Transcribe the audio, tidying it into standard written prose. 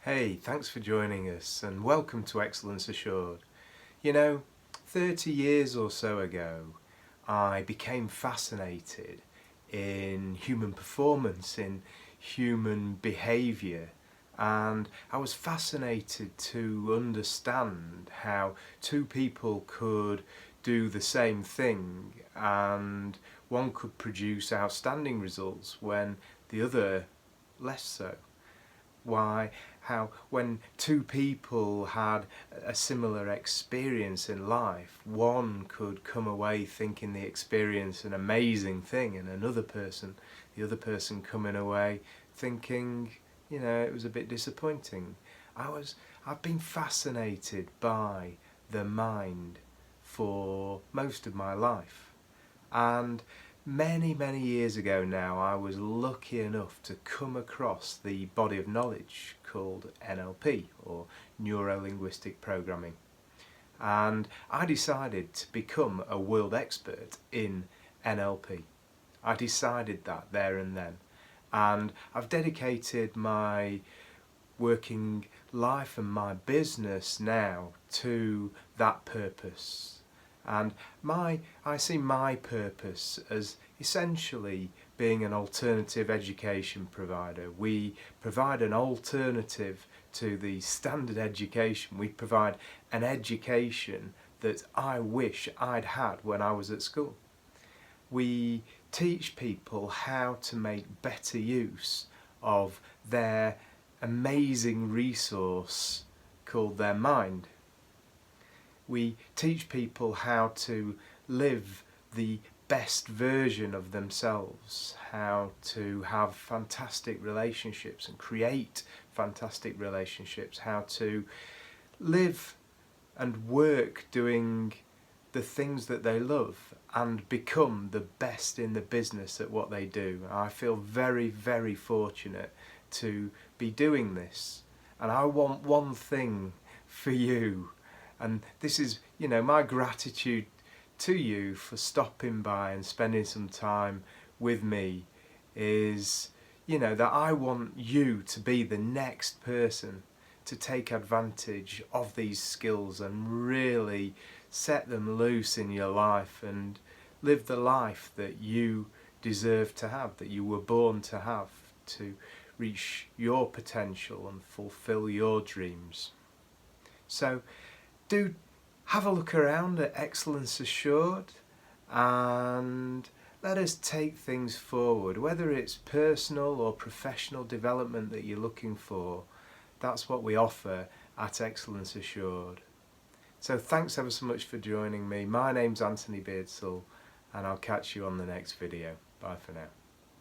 Hey, thanks for joining us and welcome to Excellence Assured. You know, 30 years or so ago, I became fascinated in human performance, in human behaviour, and I was fascinated to understand how two people could do the same thing and one could produce outstanding results when the other less so. How when two people had a similar experience in life, one could come away thinking the experience an amazing thing, and the other person coming away thinking, it was a bit disappointing. I've been fascinated by the mind for most of my life, and many years ago now I was lucky enough to come across the body of knowledge called NLP, or Neuro-Linguistic Programming, and I decided to become a world expert in NLP. I decided that there and then, and I've dedicated my working life and my business now to that purpose. And I see my purpose as essentially being an alternative education provider. We provide an alternative to the standard education. We provide an education that I wish I'd had when I was at school. We teach people how to make better use of their amazing resource called their mind. We teach people how to live the best version of themselves, how to have fantastic relationships and create fantastic relationships, how to live and work doing the things that they love and become the best in the business at what they do. I feel very fortunate to be doing this, and I want one thing for you. And this is, my gratitude to you for stopping by and spending some time with me is, that I want you to be the next person to take advantage of these skills and really set them loose in your life and live the life that you deserve to have, that you were born to have, to reach your potential and fulfill your dreams. So do have a look around at Excellence Assured and let us take things forward. Whether it's personal or professional development that you're looking for, that's what we offer at Excellence Assured. So thanks ever so much for joining me. My name's Anthony Beardsell, and I'll catch you on the next video. Bye for now.